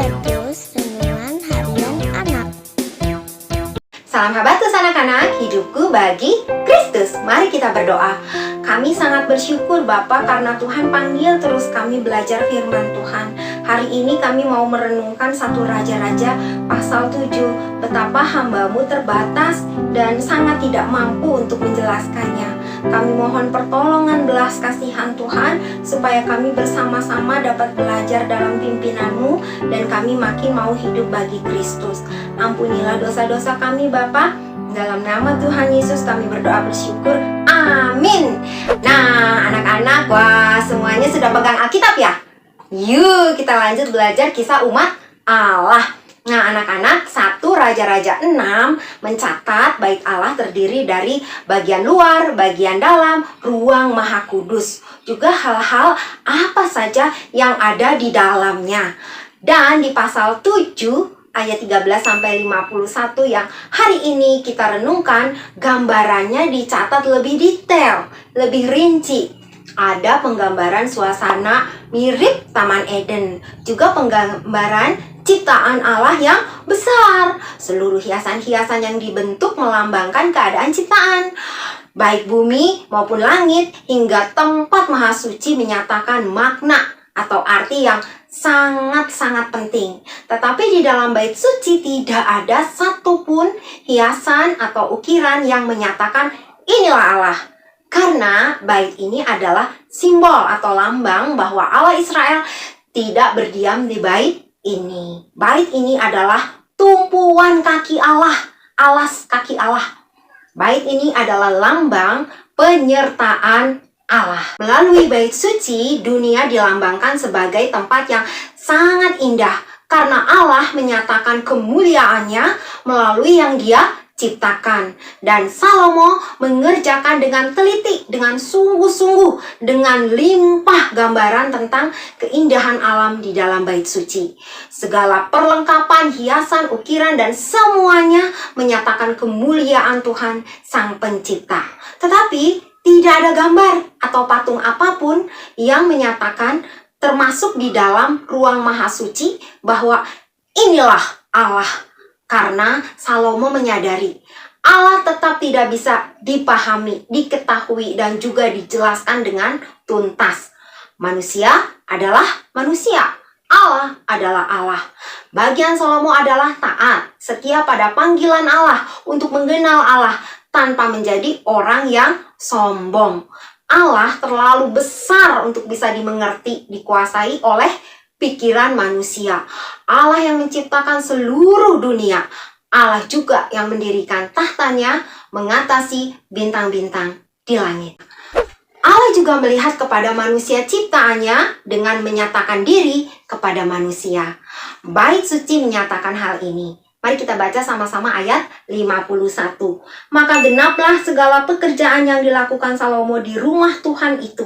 Habatus Renungan Harian Anak. Salam Habatus anak-anak, hidupku bagi Kristus. Mari kita berdoa. Kami sangat bersyukur Bapa karena Tuhan panggil terus kami belajar firman Tuhan. Hari ini kami mau merenungkan 1 Raja-Raja pasal 7. Betapa hamba-Mu terbatas dan sangat tidak mampu untuk menjelaskannya. Kami mohon pertolongan belas kasihan Tuhan supaya kami bersama-sama dapat belajar dalam pimpinan-Mu dan kami makin mau hidup bagi Kristus. Ampunilah dosa-dosa kami Bapa. Dalam nama Tuhan Yesus kami berdoa bersyukur. Amin. Nah, anak-anak, wah semuanya sudah pegang Alkitab ya? Yuk kita lanjut belajar kisah umat Allah. Nah anak-anak, 1 Raja-Raja 6 mencatat bait Allah terdiri dari bagian luar, bagian dalam, ruang maha kudus. Juga hal-hal apa saja yang ada di dalamnya. Dan di pasal 7 ayat 13-51 yang hari ini kita renungkan, gambarannya dicatat lebih detail, lebih rinci. Ada penggambaran suasana mirip Taman Eden, juga penggambaran ciptaan Allah yang besar. Seluruh hiasan-hiasan yang dibentuk melambangkan keadaan ciptaan. Baik bumi maupun langit hingga tempat maha suci menyatakan makna atau arti yang sangat-sangat penting. Tetapi di dalam bait suci tidak ada satupun hiasan atau ukiran yang menyatakan inilah Allah. Karena bait ini adalah simbol atau lambang bahwa Allah Israel tidak berdiam di bait ini. Bait ini adalah tumpuan kaki Allah, alas kaki Allah. Bait ini adalah lambang penyertaan Allah. Melalui bait suci, dunia dilambangkan sebagai tempat yang sangat indah karena Allah menyatakan kemuliaannya melalui yang Dia ciptakan. Dan Salomo mengerjakan dengan teliti, dengan sungguh-sungguh, dengan limpah gambaran tentang keindahan alam di dalam bait suci. Segala perlengkapan, hiasan, ukiran, dan semuanya menyatakan kemuliaan Tuhan Sang Pencipta. Tetapi tidak ada gambar atau patung apapun yang menyatakan, termasuk di dalam ruang maha suci, bahwa inilah Allah. Karena Salomo menyadari Allah tetap tidak bisa dipahami, diketahui, dan juga dijelaskan dengan tuntas. Manusia adalah manusia, Allah adalah Allah. Bagian Salomo adalah taat, setia pada panggilan Allah untuk mengenal Allah tanpa menjadi orang yang sombong. Allah terlalu besar untuk bisa dimengerti, dikuasai oleh pikiran manusia. Allah yang menciptakan seluruh dunia. Allah juga yang mendirikan tahtanya mengatasi bintang-bintang di langit. Allah juga melihat kepada manusia ciptaannya dengan menyatakan diri kepada manusia. Bait suci menyatakan hal ini. Mari kita baca sama-sama ayat 51. Maka genaplah segala pekerjaan yang dilakukan Salomo di rumah Tuhan itu.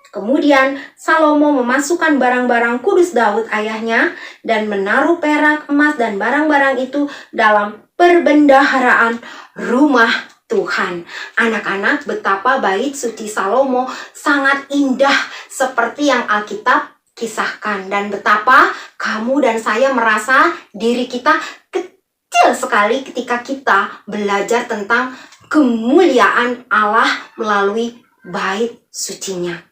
Kemudian Salomo memasukkan barang-barang kudus Daud ayahnya dan menaruh perak, emas, dan barang-barang itu dalam perbendaharaan rumah Tuhan. Anak-anak, betapa bait suci Salomo sangat indah seperti yang Alkitab kisahkan. Dan betapa kamu dan saya merasa diri kita kecil sekali ketika kita belajar tentang kemuliaan Allah melalui bait sucinya.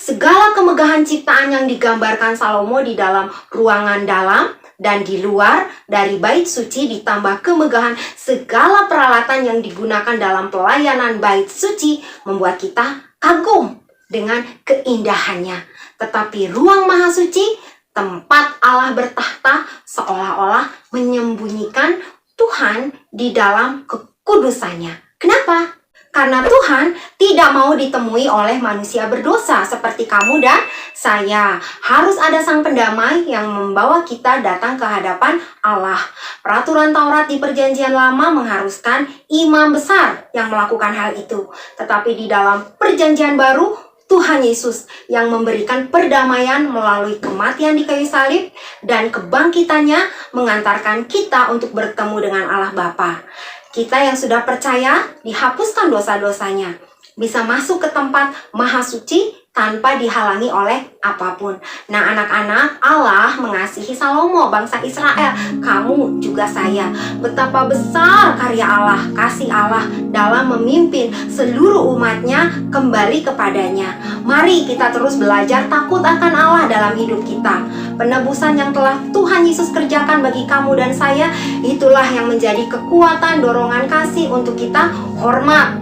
Segala kemegahan ciptaan yang digambarkan Salomo di dalam ruangan dalam dan di luar dari bait suci ditambah kemegahan segala peralatan yang digunakan dalam pelayanan bait suci membuat kita kagum dengan keindahannya. Tetapi ruang maha suci, tempat Allah bertahta, seolah-olah menyembunyikan Tuhan di dalam kekudusannya. Kenapa? Karena Tuhan tidak mau ditemui oleh manusia berdosa seperti kamu dan saya. Harus ada sang pendamai yang membawa kita datang ke hadapan Allah. Peraturan Taurat di Perjanjian Lama mengharuskan imam besar yang melakukan hal itu. Tetapi di dalam Perjanjian Baru, Tuhan Yesus yang memberikan perdamaian melalui kematian di kayu salib dan kebangkitannya mengantarkan kita untuk bertemu dengan Allah Bapa. Kita yang sudah percaya dihapuskan dosa-dosanya, bisa masuk ke tempat maha suci tanpa dihalangi oleh apapun. Nah anak-anak, Allah Allah mengasihi Salomo, bangsa Israel, kamu juga saya. Betapa besar karya Allah, kasih Allah dalam memimpin seluruh umatnya kembali kepadanya. Mari kita terus belajar takut akan Allah dalam hidup kita. Penebusan yang telah Tuhan Yesus kerjakan bagi kamu dan saya, itulah yang menjadi kekuatan dorongan kasih untuk kita hormat,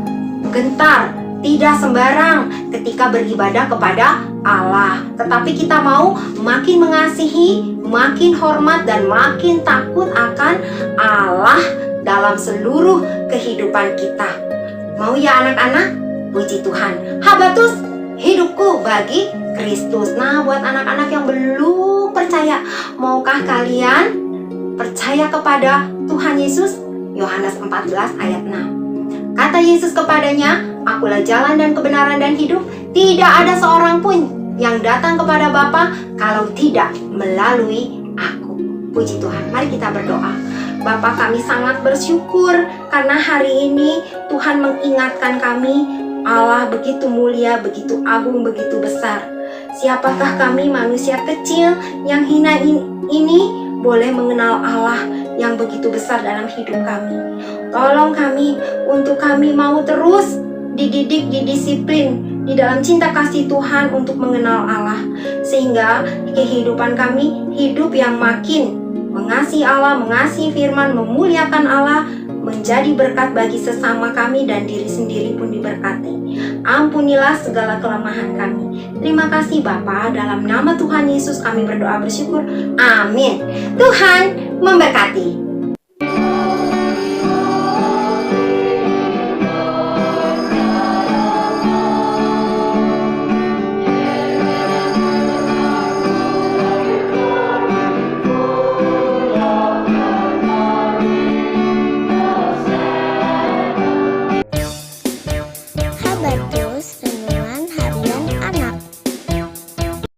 gentar, tidak sembarang ketika beribadah kepada Allah. Tetapi kita mau makin mengasihi, makin hormat, dan makin takut akan Allah dalam seluruh kehidupan kita. Mau ya anak-anak? Puji Tuhan. Habatus, hidupku bagi Kristus. Nah, buat anak-anak yang belum percaya, maukah kalian percaya kepada Tuhan Yesus? Yohanes 14 ayat 6. Kata Yesus kepadanya, "Akulah jalan dan kebenaran dan hidup. Tidak ada seorang pun yang datang kepada Bapa kalau tidak melalui aku." Puji Tuhan. Mari kita berdoa. Bapa, kami sangat bersyukur karena hari ini Tuhan mengingatkan kami, Allah begitu mulia, begitu agung, begitu besar. Siapakah kami manusia kecil yang hina ini boleh mengenal Allah yang begitu besar dalam hidup kami. Tolong kami untuk kami mau terus dididik, didisiplin di dalam cinta kasih Tuhan untuk mengenal Allah, sehingga kehidupan kami hidup yang makin mengasihi Allah, mengasihi firman, memuliakan Allah, menjadi berkat bagi sesama kami dan diri sendiri pun diberkati. Ampunilah segala kelemahan kami. Terima kasih Bapa, dalam nama Tuhan Yesus kami berdoa bersyukur. Amin. Tuhan memberkati.